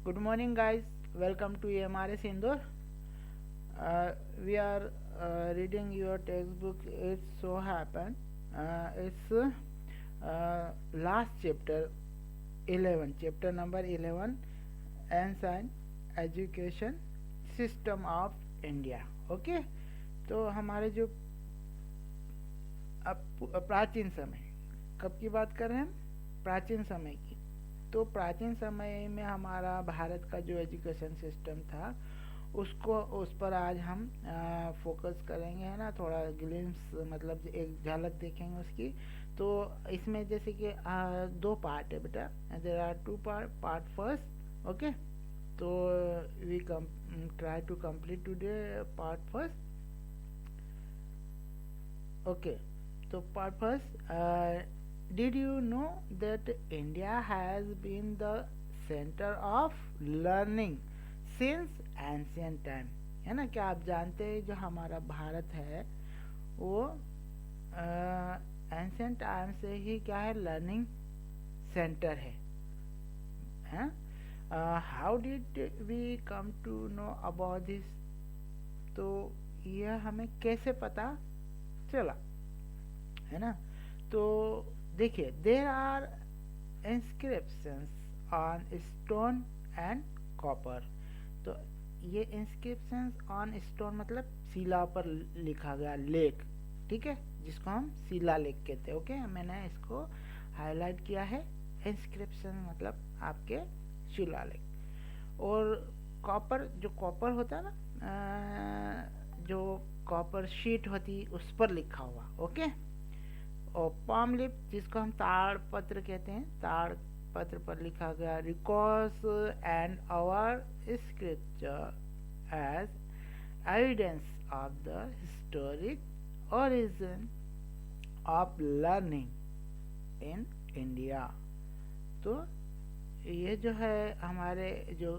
Good morning, guys. Welcome to MRS Indore. We are reading your textbook. It so happened. It's last chapter 11, chapter number 11, Ancient Education System of India. Okay, तो हमारे जो प्राचीन समय, कब की बात कर रहे हैं हम? प्राचीन समय की। तो प्राचीन समय में हमारा भारत का जो एजुकेशन सिस्टम था उसको उस पर आज हम फोकस करेंगे, है ना। थोड़ा ग्लिम्स मतलब एक झलक देखेंगे उसकी। तो इसमें जैसे कि दो पार्ट है बेटा, there are two part first. Okay, तो we come try to complete today part first. Okay, तो part first, did you know that India has been the center of learning since ancient time? है ना, क्या आप जानते हैं जो हमारा भारत है वो एंशियंट टाइम से ही क्या है, लर्निंग सेंटर है। How did we come to know about this? तो यह हमें कैसे पता चला, है ना। तो देखिए, there are inscriptions on stone and copper. तो ये इंस्क्रिप्शंस ऑन स्टोन मतलब शिला पर लिखा गया लेख, ठीक है, जिसको हम शिला लेख कहते हैं। ओके, मैंने इसको हाईलाइट किया है। इंस्क्रिप्शन मतलब आपके शिलालेख। और कॉपर, जो कॉपर होता है ना, जो कॉपर शीट होती उस पर लिखा हुआ। ओके, और पाम लिप जिसको हम ताड़ पत्र कहते हैं, ताड़ पत्र पर लिखा गया records and our scripture as evidence of the historic origin of learning in India. तो ये जो है हमारे जो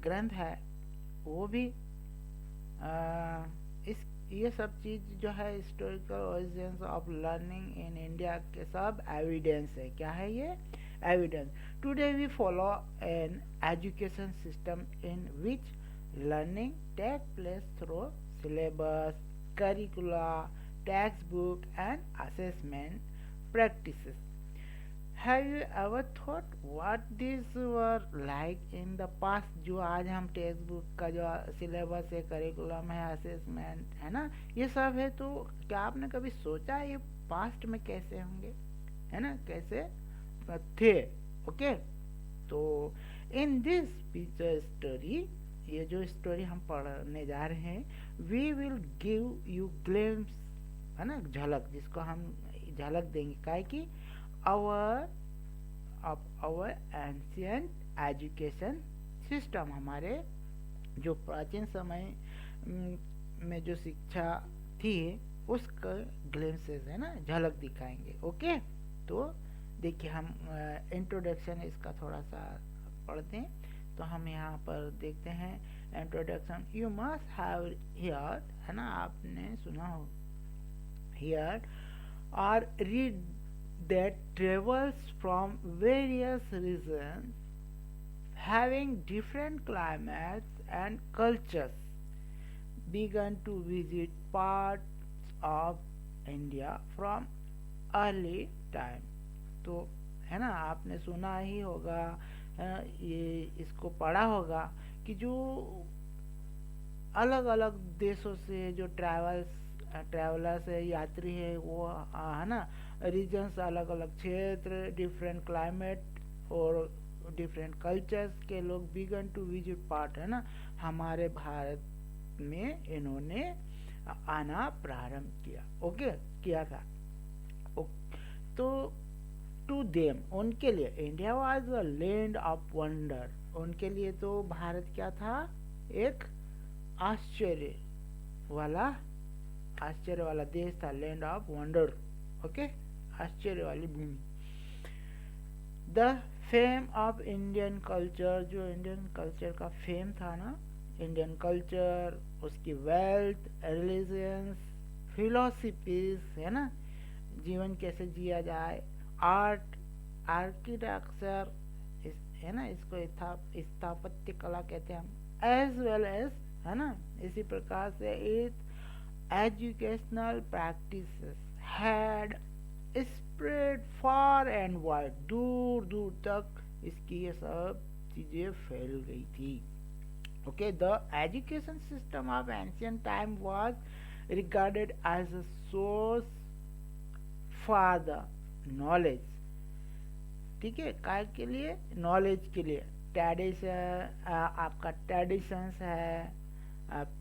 ग्रंथ है वो भी इस ये सब चीज जो है historical origins of learning in India के सब एविडेंस है। क्या है ये? Evidence. Today we follow an education system in which learning take place through syllabus, curricula, text book and assessment practices. Have you ever thought what these were like in the past? जो आज हम text book का जो syllabus है, curriculum है, assessment है ना, ये सब है। तो क्या आपने कभी सोचा ये पास्ट में कैसे होंगे, है ना, कैसे थे? ओके, तो इन दिस पिक्चर स्टोरी, ये जो स्टोरी हम पढ़ने जा रहे हैं, we will give you glimpse, है ना, झलक, जिसको हम झलक देंगे काय की our of our ancient education system, हमारे जो प्राचीन समय में जो शिक्षा थी उसका ग्लिम्सेस, है ना, झलक दिखाएंगे। ओके, तो देखिए हम इंट्रोडक्शन इसका थोड़ा सा पढ़ते हैं। तो हम यहाँ पर देखते हैं introduction. You must have here, है ना, आपने सुना हो, here or read that travels from various regions having different climates and cultures began to visit parts of India from early time। तो है ना, आपने सुना ही होगा, ये इसको पढ़ा होगा कि जो अलग अलग देशों से जो ट्रैवलर्स है, यात्री है, वो है ना, रीजन्स, अलग अलग क्षेत्र, डिफरेंट क्लाइमेट और डिफरेंट कल्चर्स के लोग बिगन टू विजिट पार्ट, है ना, हमारे भारत में इन्होंने आना प्रारंभ किया। ओके, किया था। तो टू देम, उनके लिए India was a land of wonder. उनके लिए तो भारत क्या था? एक आश्चर्य वाला आश्चर्य वाला देश था, लैंड ऑफ वंडर। ओके, आश्चर्य वाली भूमि। The fame of Indian culture, जो इंडियन कल्चर का फेम था ना, इंडियन कल्चर, उसकी वेल्थ, रिलीजियंस, फिलोसफीज, है ना, जीवन कैसे जिया जाए, आर्ट, आर्किटेक्चर, है ना, इसको स्थापत्य कला कहते हैं हम, एज वेल एज, है ना। इसी प्रकार से इस educational practices had spread far and wide, दूर दूर तक इसकी ये सब चीजें फैल गई थी। Okay, the education system of ancient time was regarded as a source for the knowledge. ठीक है, काय के लिए? नॉलेज के लिए। ट्रेडिशन, आपका ट्रेडिशंस है,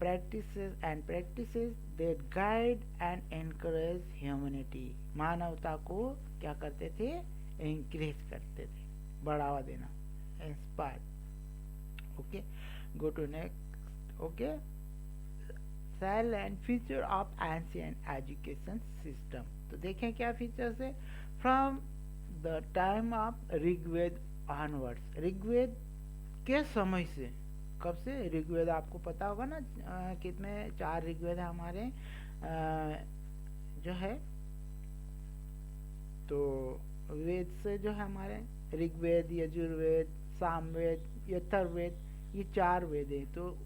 practices and practices that guide and encourage humanity, मानवता को क्या करते थे? encourage करते थे, बढ़ावा देना, inspire। Okay, go to next। Okay, sale and feature of ancient education system. तो देखें क्या फीचर्स है। From the time of Rigveda onwards, Rigveda के समय से, कब से? ऋग्वेद आपको पता होगा ना, कितने 4 ऋग्वेद है हमारे, जो है, तो वेद से जो है हमारे ऋग्वेद, यजुर्वेद, सामवेद, अथर्ववेद, ये 4 वेद है। तो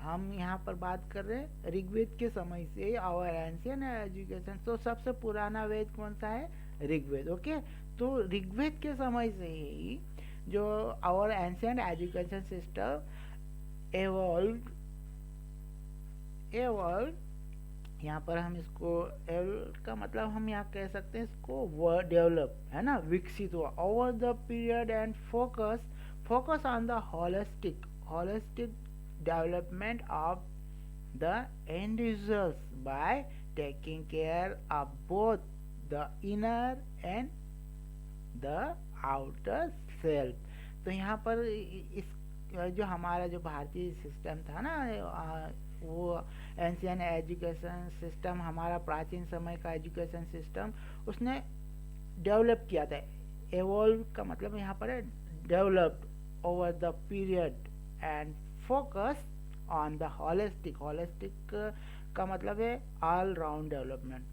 हम यहाँ पर बात कर रहे हैं ऋग्वेद के समय से आवर एंशिएंट एजुकेशन। तो सबसे पुराना वेद कौन सा है? ऋग्वेद। ओके, तो ऋग्वेद के समय से ही जो our ancient education system evolved, यहाँ पर हम इसको evolved का मतलब हम यहाँ कह सकते हैं इसको डेवलप, है ना, विकसित हुआ over the period and focus on the holistic development of the individuals by taking care of both the inner and the outer self. तो यहाँ पर इस जो हमारा जो भारतीय सिस्टम था ना, वो एंशियंट एजुकेशन सिस्टम, हमारा प्राचीन समय का एजुकेशन सिस्टम, उसने डेवलप किया था। एवॉल्व का मतलब यहाँ पर है developed over the period and focus on the holistic का मतलब है ऑल राउंड डेवलपमेंट,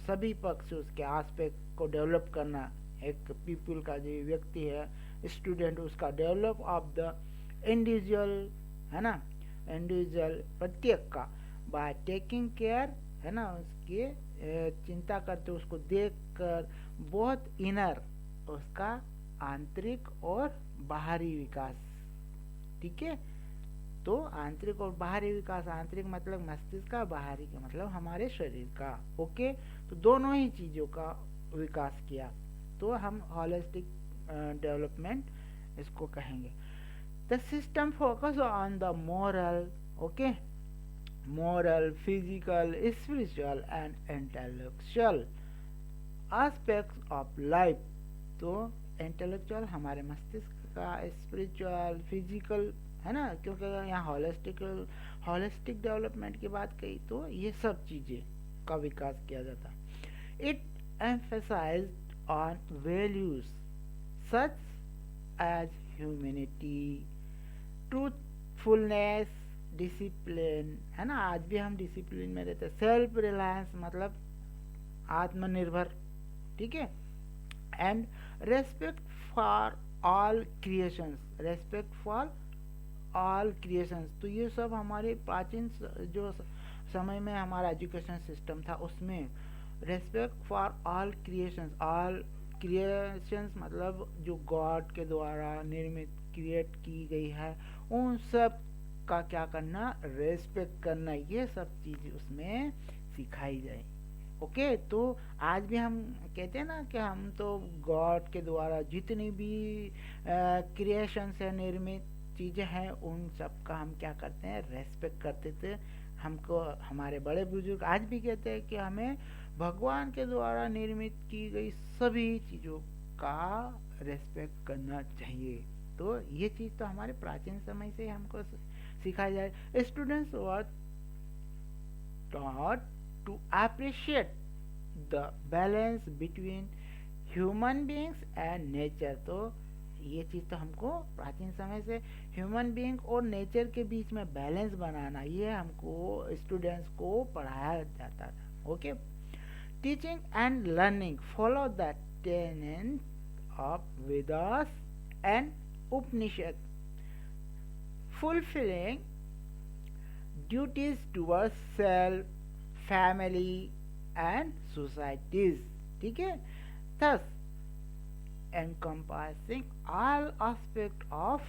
सभी पक्ष उसके एस्पेक्ट को डेवलप करना। एक पीपल का जो व्यक्ति है, स्टूडेंट, उसका डेवलप ऑफ द इंडिविजुअल, है ना, इंडिविजुअल प्रत्येक का, बाय टेकिंग केयर, है ना, उसकी चिंता करते, उसको देख कर, बहुत इनर, उसका आंतरिक और बाहरी विकास। ठीक है, तो आंतरिक और बाहरी विकास, आंतरिक मतलब मस्तिष्क का, बाहरी का मतलब हमारे शरीर का। ओके, तो दोनों ही चीजों का विकास किया, तो हम होलिस्टिक डेवलपमेंट इसको कहेंगे। The system focus on the moral, okay, moral, physical, spiritual and intellectual aspects of life. तो इंटेलेक्चुअल हमारे मस्तिष्क का, स्पिरिचुअल, फिजिकल, है ना, क्योंकि यहाँ होलिस्टिक डेवलपमेंट की बात कही, तो ये सब चीजें का विकास किया जाता। It emphasised on values such as humanity, truthfulness, discipline, है ना, आज भी हम डिसिप्लिन में रहते हैं। सेल्फ रिलायंस मतलब आत्मनिर्भर, ठीक है, and respect for all creations, तो ये सब हमारे प्राचीन जो समय में हमारा एजुकेशन सिस्टम था, उसमें रेस्पेक्ट फॉर ऑल क्रिएशंस मतलब जो गॉड के द्वारा निर्मित, क्रिएट की गई है, उन सब का क्या करना? रेस्पेक्ट करना। ये सब चीज उसमें सिखाई जाए। ओके, तो आज भी हम कहते हैं ना कि हम तो गॉड के द्वारा जितनी भी क्रिएशंस है, निर्मित चीजें हैं, उन सब का हम क्या करते हैं? रेस्पेक्ट करते थे। हमको हमारे बड़े बुजुर्ग आज भी कहते हैं कि हमें भगवान के द्वारा निर्मित की गई सभी चीजों का रेस्पेक्ट करना चाहिए। तो ये चीज तो हमारे प्राचीन समय से हमको सिखाया जाए। Students were taught to appreciate the balance between human beings and nature। तो ये चीज तो हमको प्राचीन समय से ह्यूमन बीइंग और नेचर के बीच में बैलेंस बनाना, ये हमको स्टूडेंट्स को पढ़ाया जाता था। Okay, teaching and learning follow the tenet of Vedas and Upanishad, fulfilling duties towards self, family and societies. ठीक है, thus encompassing all aspect of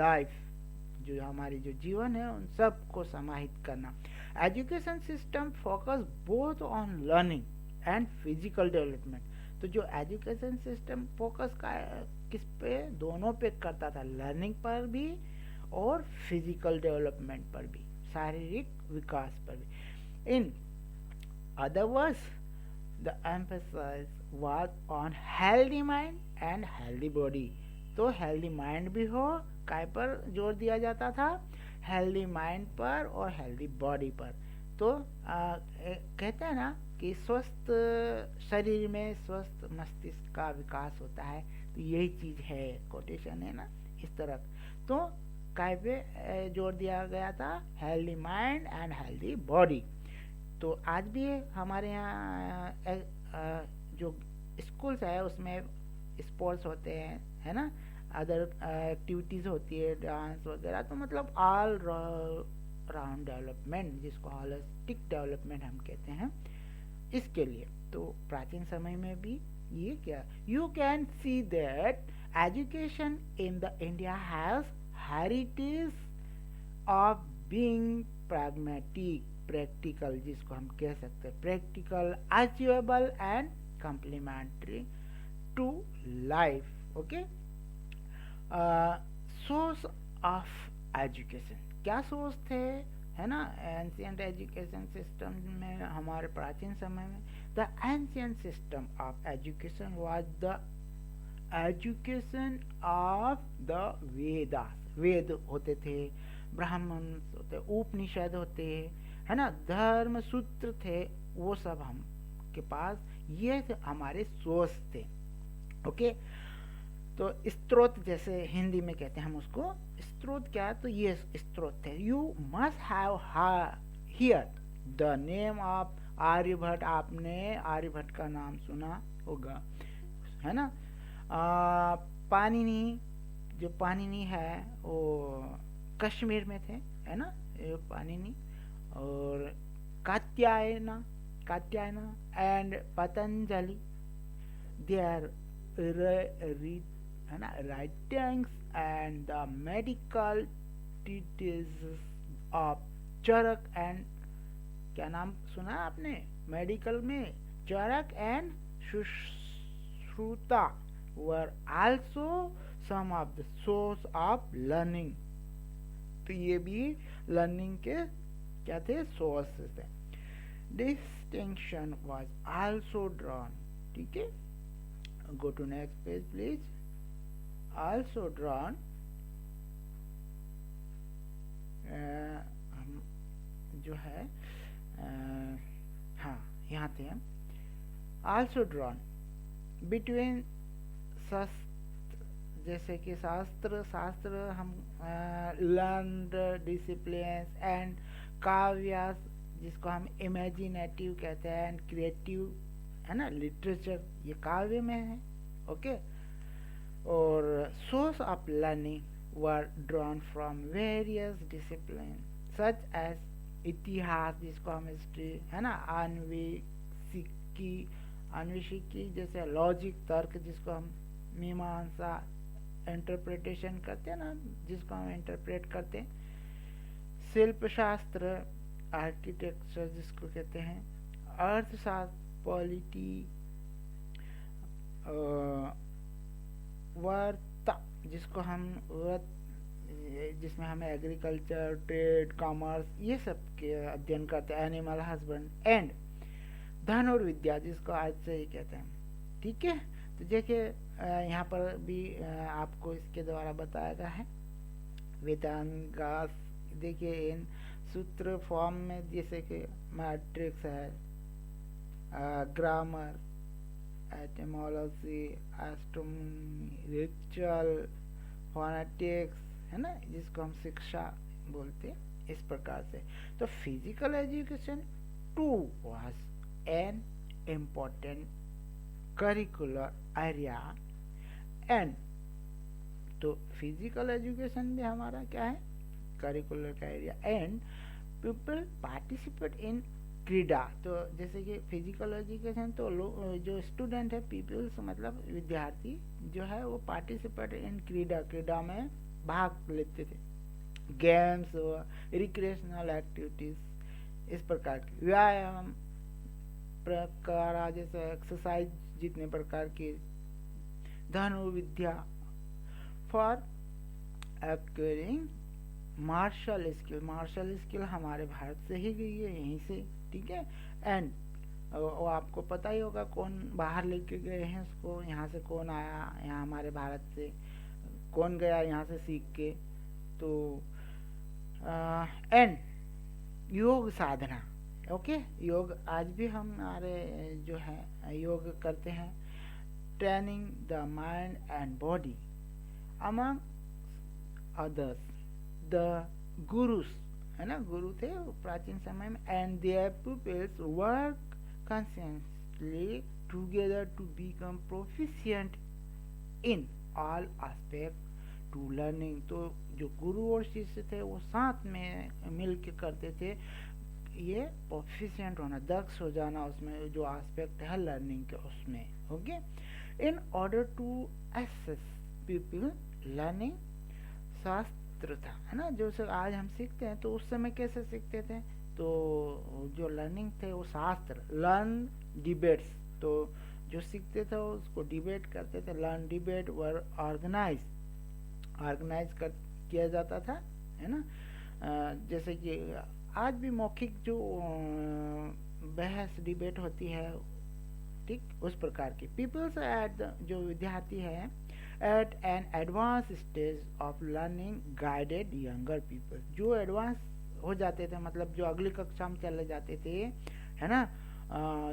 life, जो हमारी जो जीवन है उन सब को समाहित करना. Education system focus both on learning and physical development. तो जो एजुकेशन सिस्टम फोकस का किस पे, दोनों पे करता था, लर्निंग पर भी और फिजिकल डेवलपमेंट पर भी, शारीरिक विकास पर भी. In other words the emphasis was on healthy mind and healthy body. तो हेल्दी माइंड भी हो, काय पर जोर दिया जाता था, हेल्दी माइंड पर और हेल्दी बॉडी पर. तो कहते हैं ना कि स्वस्थ शरीर में स्वस्थ मस्तिष्क का विकास होता है. तो यही चीज है, कोटेशन है ना इस तरह. तो काय पे जोर दिया गया था, healthy mind and healthy body. तो आज भी हमारे यहाँ जो स्कूल्स है उसमें स्पोर्ट्स होते हैं, है ना, अदर एक्टिविटीज होती है, डांस वगैरह. तो मतलब ऑल राउंड डेवलपमेंट, जिसको होलिस्टिक डेवलपमेंट हम कहते हैं, इसके लिए. तो प्राचीन समय में भी ये क्या, you can see that education in the India has heritage of being pragmatic, practical, जिसको हम कह सकते हैं practical, achievable and complementary to life. Okay, source of education, क्या सोर्स थे, है ना, एंशियंट एजुकेशन सिस्टम में, हमारे प्राचीन समय में. The ancient system of education was the education of the Vedas. वेद होते थे, ब्राह्मण होते, उपनिषद होते, है ना, धर्म सूत्र थे, वो सब हम के पास, ये हमारे सोर्स थे. ओके, तो स्त्रोत, जैसे हिंदी में कहते हैं हम उसको, स्त्रोत क्या, तो ये स्त्रोत थे. You must have hear the name of Aryabhata. आपने आर्यभट्ट का नाम सुना होगा, है ना. पाणिनि, जो पाणिनि है वो कश्मीर में थे, है ना, ये पाणिनि. और Katyayana and Patanjali, they are है ना, writings and the medical treatises of Charaka and, क्या नाम सुना आपने मेडिकल में, Charaka and Sushruta were also some of the source of learning. तो ये भी लर्निंग के क्या थे, सोर्सेस थे. Distinction was also drawn. ठीक है, go to next page please. Also drawn, हम जो है हाँ यहाँ थे हम. also drawn between शास्त्र, जैसे कि शास्त्र हम learned disciplines and काव्यास, जिसको हम इमेजिनेटिव कहते हैं, एंड क्रिएटिव, है ना, लिटरेचर, ये काव्य में है. ओके, और source of learning were drawn from various discipline such as इतिहास, जिसको हम हिस्ट्री, है ना, अन्वेषिकी जैसे लॉजिक, तर्क, जिसको हम मीमांसा, इंटरप्रिटेशन करते हैं ना, जिसको हम इंटरप्रेट करते हैं. शिल्प शास्त्र, आर्किटेक्चर जिसको कहते हैं, अर्थशास्त्र, पॉलिटी, वर्ता, जिसको हम जिसमें हम एग्रीकल्चर, ट्रेड, कॉमर्स, ये सब के अध्ययन करते हैं, एनिमल हस्बैंड, एंड धनुर्विद्या, जिसको आज से ही कहते हैं. ठीक है, तो देखिए यहाँ पर भी आपको इसके द्वारा बताया गया है वेदांगास. देखिए इन सूत्र फॉर्म में, जैसे कि मैट्रिक्स है, grammar, etymology, astronomy, ritual, phonetics, है ना, जिसको हम शिक्षा बोलते हैं, इस प्रकार से. तो physical education too was an important curricular area and तो फिजिकल एजुकेशन भी हमारा क्या है, करिकुलर का area. And people participate in क्रीडा, तो जैसे कि फिजिकल एजुकेशन तो जो स्टूडेंट है, पीपल्स मतलब विद्यार्थी जो है वो पार्टिसिपेट इन क्रीडा, क्रीडा में भाग लेते थे, गेम्स रिक्रिएशनल एक्टिविटीज इस प्रकार की, व्यायाम प्रकार जैसे एक्सरसाइज जितने प्रकार की, धनुर्विद्या for acquiring martial skill, martial skill हमारे भारत से ही गई है, यहीं से, ठीक है। एंड वो आपको पता ही होगा कौन बाहर लेके गए हैं उसको, यहाँ से कौन आया, यहाँ हमारे भारत से कौन गया यहाँ से सीख के। तो एंड योग साधना, ओके, योग आज भी हमारे जो है योग करते हैं, training the mind and body among others the gurus, है ना, गुरु थे प्राचीन समय में, and there peoples work consistently together to become proficient in all aspect to learning. तो जो गुरु और शिष्य थे वो साथ में मिल के करते थे, ये प्रोफिशिएंट होना, दक्ष हो जाना उसमें जो एस्पेक्ट है लर्निंग के उसमें, okay. In order to assess people learning शास्त्र था, है ना, जो आज हम सीखते हैं, तो उस समय कैसे सीखते थे, तो जो लर्निंग थे वो शास्त्र, लर्न डिबेट्स, तो जो सीखते थे उसको डिबेट करते थे, लर्न डिबेट वर ऑर्गेनाइज कर किया जाता था, है ना। जैसे कि आज भी मौखिक जो बहस डिबेट होती है, ठीक, उस प्रकार की। पीपल्स एट जो विद्यार्थी है at an advance stage of learning guided younger people, जो एडवांस हो जाते थे, मतलब जो अगली कक्षा में चले जाते थे, है ना।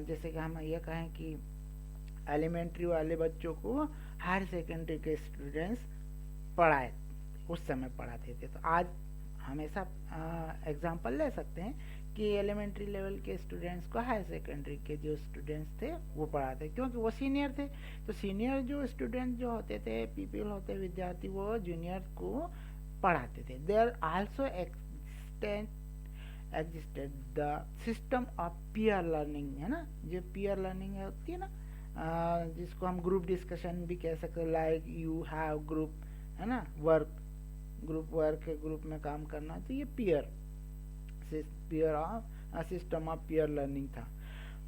जैसे कि हम ये कहें कि एलिमेंट्री वाले बच्चों को हायर सेकेंडरी के स्टूडेंट्स पढ़ाए, उस समय पढ़ाते थे। तो आज हमेशा एग्जांपल ले सकते हैं कि एलिमेंट्री लेवल के स्टूडेंट्स को हायर सेकेंडरी के जो स्टूडेंट्स थे वो पढ़ाते, क्योंकि वो सीनियर थे। तो सीनियर जो स्टूडेंट जो होते थे, पीपल होते विद्यार्थी, वो जूनियर को पढ़ाते थे। There also existed the system of peer learning, है ना, जो पीयर लर्निंग होती है ना, जिसको हम ग्रुप डिस्कशन भी कह सकते हैं, लाइक यू हैव ग्रुप, है ना, वर्क, ग्रुप वर्क, ग्रुप में काम करना, तो ये peer system of peer learning था।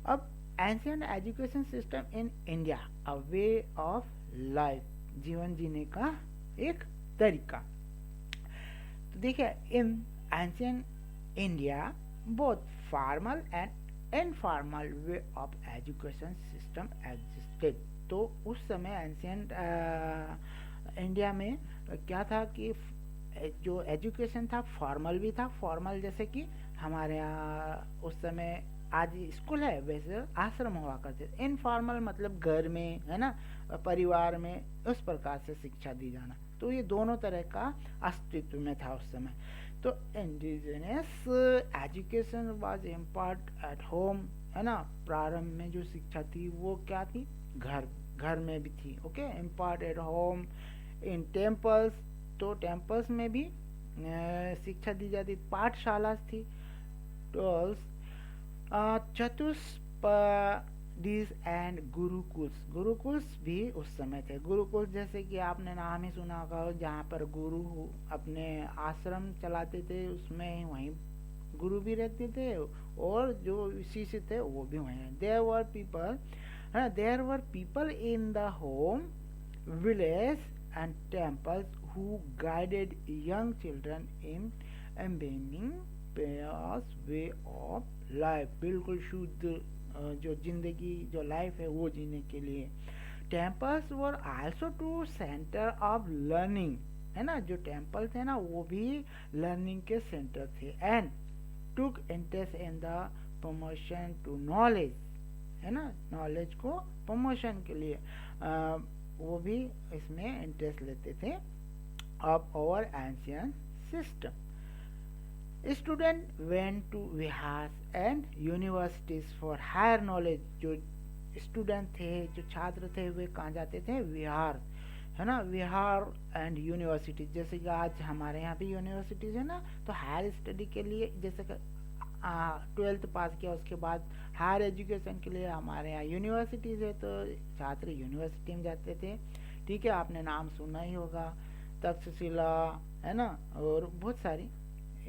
अब ancient education system in India, a way of life, जीवन जीने का एक तरीका। तो देखिए, इन ancient India both formal and informal way of education system existed. तो उस समय एंशिएंट इंडिया में क्या था कि जो एजुकेशन था फॉर्मल भी था, फॉर्मल जैसे कि हमारे यहाँ उस समय आज स्कूल है वैसे आश्रम हुआ करते, इनफॉर्मल मतलब घर में, है ना, परिवार में, उस प्रकार से शिक्षा दी जाना। तो ये दोनों तरह का अस्तित्व में था उस समय। तो indigenous education was impart at home, है ना, प्रारंभ में जो शिक्षा थी वो क्या थी, घर में भी थी, okay, impart at home, in temples, तो टेम्पल्स में भी शिक्षा दी जाती, पाठशाला थी, टोल्स, चतुष्पदीस एंड गुरुकुल्स भी उस समय थे। गुरुकुल जैसे कि आपने नाम ही सुना होगा, जहाँ पर गुरु अपने आश्रम चलाते थे, उसमें वहीं गुरु भी रहते थे और जो शिष्य थे वो भी वहीं। There were people in the home, village and temples who guided young children in embedding pious way of life, बिल्कुल शुद्ध जो जिंदगी, जो लाइफ है वो जीने के लिए। Temples were also to centre of learning, है ना, जो टेम्पल थे ना वो भी लर्निंग के सेंटर थे। And took interest in the promotion to knowledge, है ना, नॉलेज को प्रमोशन के लिए वो भी इसमें इंटरेस्ट लेते थे of our ancient system. Students went to vihars and universities for higher knowledge. जो स्टूडेंट थे, जो छात्र थे, वे कहाँ जाते थे, विहार, है ना, विहार एंड यूनिवर्सिटीज, जैसे कि आज हमारे यहाँ भी यूनिवर्सिटीज है ना, तो हायर स्टडी के लिए जैसे कि 12th पास किया उसके बाद हायर एजुकेशन के लिए हमारे यहाँ यूनिवर्सिटीज़ है, तो छात्र यूनिवर्सिटी में जाते थे। ठीक है, आपने नाम सुना ही होगा, तक्षशिला, है ना, और बहुत सारी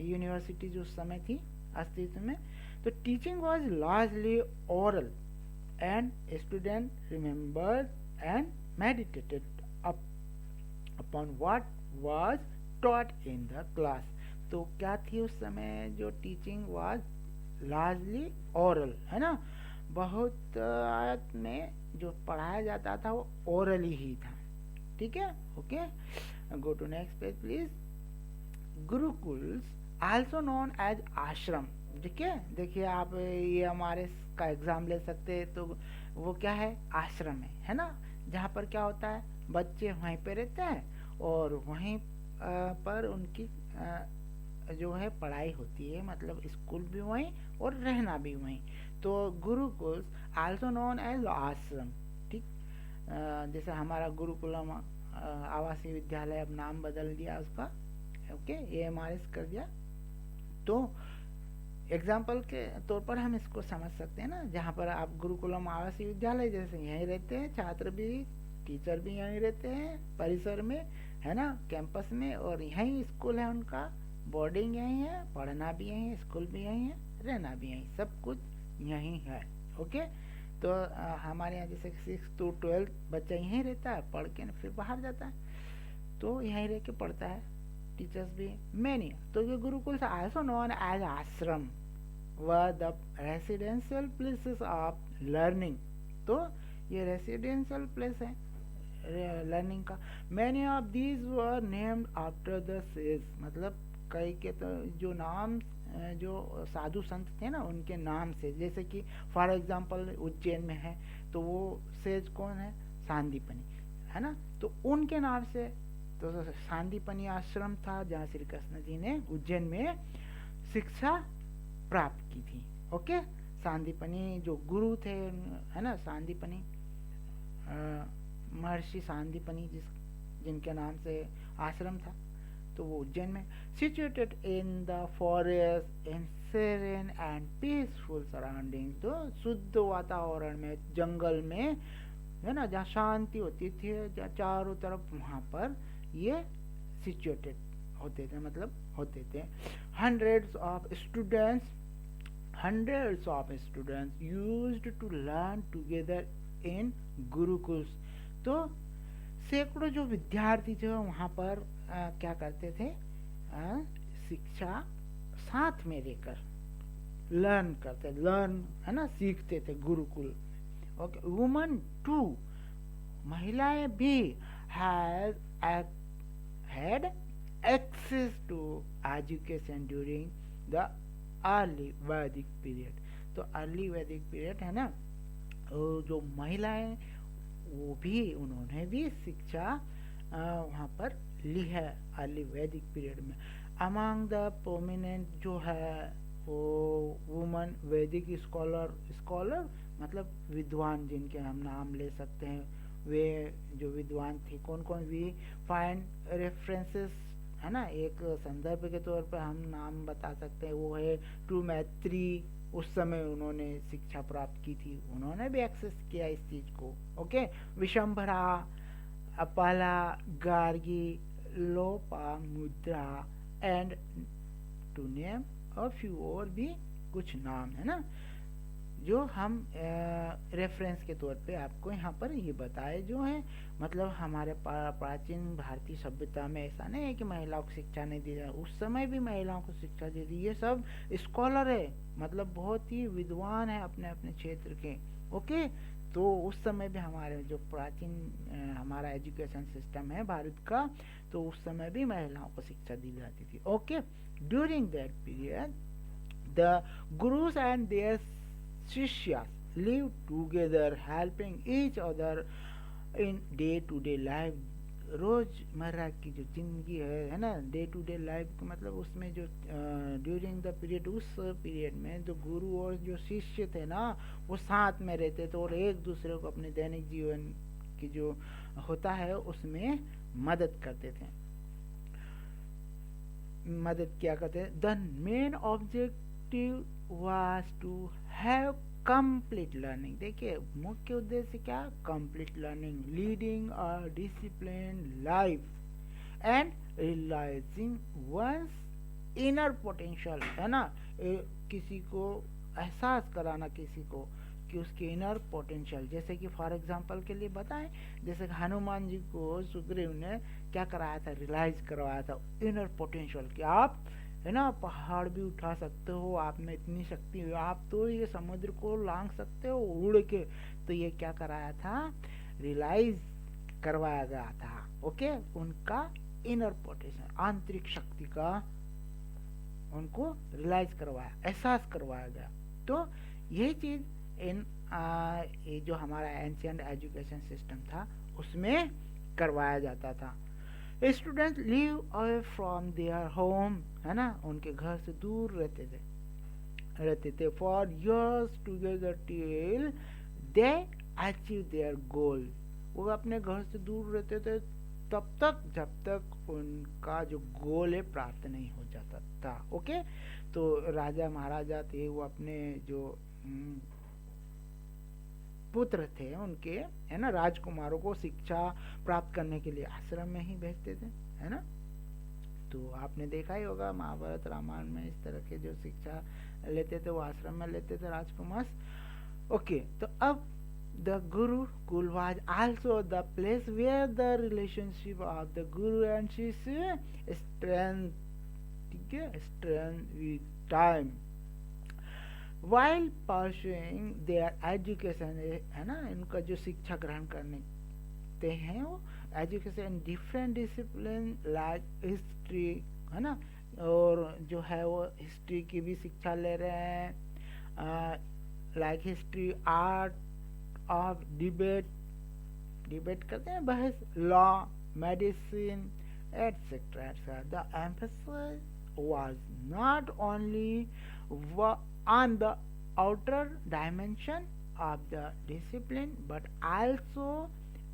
यूनिवर्सिटीज उस समय थी अस्तित्व में। तो teaching was largely oral and student remembered and meditated upon what was taught in the class. तो क्या थी उस समय, जो टीचिंग वाज लार्जली ओरल, है ना, बहुत आयत में जो पढ़ाया जाता था वो ओरली ही था। ठीक है, okay, go to next page please. Gurukuls also known as ashram. ठीक है, देखिए आप ये हमारे का एग्जाम ले सकते हैं, तो वो क्या है, आश्रम है ना, जहाँ पर क्या होता है, बच्चे वहीं पे रहते हैं और वहीं पर उनकी जो है पढ़ाई होती है, मतलब स्कूल भी वहीं और रहना भी वहीं। तो Gurukul also known as ashram. ठीक, जैसे हमारा गुरुकुलम आवासीय विद्यालय अब नाम बदल दिया उसका, ओके, AMRS कर दिया। तो एग्जाम्पल के तौर पर हम इसको समझ सकते हैं ना, जहाँ पर आप गुरुकुलम आवासीय विद्यालय जैसे यहीं रहते हैं, छात्र भी टीचर भी यहीं रहते हैं परिसर में, है ना, कैंपस में, और यहीं स्कूल है उनका, बोर्डिंग यहीं है, पढ़ना भी यहीं है, स्कूल भी यहीं है, रहना भी यहीं, सब कुछ यहीं है। ओके, तो हमारे यहाँ जैसे 6 to 12 बच्चा यहीं रहता है, पढ़ के फिर बाहर जाता है, तो यहीं रह के पढ़ता है, टीचर्स भी मैनी। तो ये गुरुकुल आल्सो नोन एज आश्रम were the residential places of learning. तो ये रेसिडेंशियल प्लेस है लर्निंग का। Many of these were named after the sage, मतलब कई के तो जो नाम जो साधु संत थे ना उनके नाम से, जैसे कि फॉर एग्जांपल उज्जैन में है तो वो सेज कौन है, सांदीपनी, है ना, तो उनके नाम से। तो सांदीपनी आश्रम था जहाँ श्री कृष्ण जी ने उज्जैन में शिक्षा प्राप्त की थी। ओके, सांदीपनी जो गुरु थे, है ना, सांदीपनी महर्षि सांदीपनी जिनके नाम से आश्रम था, तो वो उज्जैन में। Situated in the forest in serene and peaceful surrounding, तो शुद्ध वातावरण में, जंगल में, है ना, जहाँ शांति होती थी, जहाँ चारों तरफ, वहाँ पर ये सिचुएटेड होते थे, मतलब होते थे। Hundreds of students used to learn together in gurukuls. तो सैकड़ों जो विद्यार्थी जो वहाँ पर क्या करते थे, शिक्षा साथ में लेकर लर्न करते, है ना, सीखते थे गुरुकुल। ओके, वुमन टू, महिलाएं भी had access to education during the early Vedic period। तो अर्ली वैदिक पीरियड है ना, जो महिलाएं वो भी, उन्होंने भी शिक्षा वहाँ पर ली है अर्ली वैदिक पीरियड में। अमंग द प्रोमिनेंट जो है वो वुमन वैदिक स्कॉलर मतलब विद्वान जिनके हम नाम ले सकते हैं, वे जो विद्वान थे कौन कौन, वी फाइंड रेफरेंसेस, है ना, एक संदर्भ के तौर पर हम नाम बता सकते हैं, वो है टू मैत्री। उस समय उन्होंने शिक्षा प्राप्त की थी, उन्होंने भी एक्सेस किया इस चीज को। Okay, Vishwambhara, Apala, Gargi, Lopamudra and to name a few, और भी कुछ नाम है ना जो हम रेफरेंस के तौर पे आपको यहाँ पर ये बताए जो है। मतलब हमारे प्राचीन भारतीय सभ्यता में ऐसा नहीं है कि महिलाओं को शिक्षा नहीं दी जाए, उस समय भी महिलाओं को शिक्षा दे दी। ये सब स्कॉलर है, मतलब बहुत ही विद्वान है अपने अपने क्षेत्र के। ओके, तो उस समय भी हमारे जो प्राचीन हमारा एजुकेशन सिस्टम है भारत का, तो उस समय भी महिलाओं को शिक्षा दी जाती थी। Okay, during that period the gurus and their shishyas live together helping each other in day to day life। रोजमर्रा की जो जिंदगी है ना, डे टू डे लाइफ का मतलब उसमें जो ड्यूरिंग द पीरियड, उस पीरियड में जो गुरु और जो शिष्य थे ना वो साथ में रहते थे और एक दूसरे को अपने दैनिक जीवन की जो होता है उसमें मदद करते थे, मदद किया करते थे। The main objective was to have complete learning. देखिए मुख्य उद्देश्य क्या, complete learning, leading a discipline life and realising once inner potential, है ना। किसी को एहसास कराना किसी को कि उसके इनर पोटेंशियल, जैसे कि फॉर एग्जांपल के लिए बताएं, जैसे हनुमान जी को सुग्रीव ने क्या कराया था, रियलाइज करवाया था इनर पोटेंशियल कि आप, है ना, पहाड़ भी उठा सकते हो, आप में इतनी शक्ति है, आप तो ये समुद्र को लांघ सकते हो उड़ के। तो ये क्या कराया था, रियलाइज करवाया गया था। ओके, उनका इनर पोटेंशियल, आंतरिक शक्ति का उनको रियलाइज करवाया, एहसास करवाया गया। तो यही चीज इन ये जो हमारा एंशिएंट एजुकेशन सिस्टम था उसमें करवाया जाता था। Student live away from their home, है ना, उनके घर से दूर रहते थे for years together till they achieve their गोल। वो अपने घर से दूर रहते थे तब तक जब तक उनका जो गोल है प्राप्त नहीं हो जाता था। ओके, तो राजा महाराजा थे, वो अपने जो पुत्र थे उनके, है ना, राजकुमारों को शिक्षा प्राप्त करने के लिए आश्रम में ही भेजते थे, है ना। तो आपने देखा ही होगा महाभारत रामायण में इस तरह के जो शिक्षा लेते थे वो आश्रम में लेते थे राजकुमार। ओके, तो अब the Gurukul was also the place where the relationship of the Guru and Shishya strengthened, ठीक है, strengthened with time while pursuing their education, है ना, इनका जो शिक्षा ग्रहण करते हैं वो education different discipline like history, है ना, और जो है वो हिस्ट्री की भी शिक्षा ले रहे हैं, like history, art of debate करते हैं, बहस, law, medicine etcetera etcetera. The emphasis was not only on the outer dimension of the discipline but also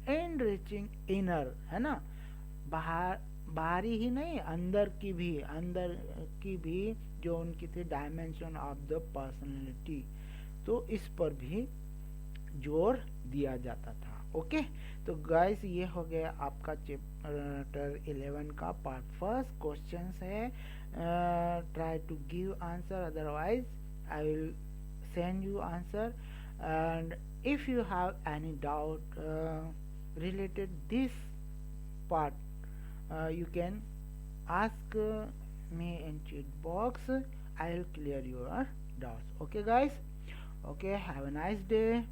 enriching inner, है ना, बाहरी ही नहीं, अंदर की भी जो उनकी थी डायमेंशन ऑफ द पर्सनालिटी, तो इस पर भी जोर दिया जाता था। ओके, तो गाइस ये हो गया आपका चैप्टर 11 का पार्ट फर्स्ट। क्वेश्चंस है, try to give answer, otherwise I will send you answer, and if you have any doubt related this part, you can ask me in chat box. I will clear your doubts. Okay guys, okay, have a nice day.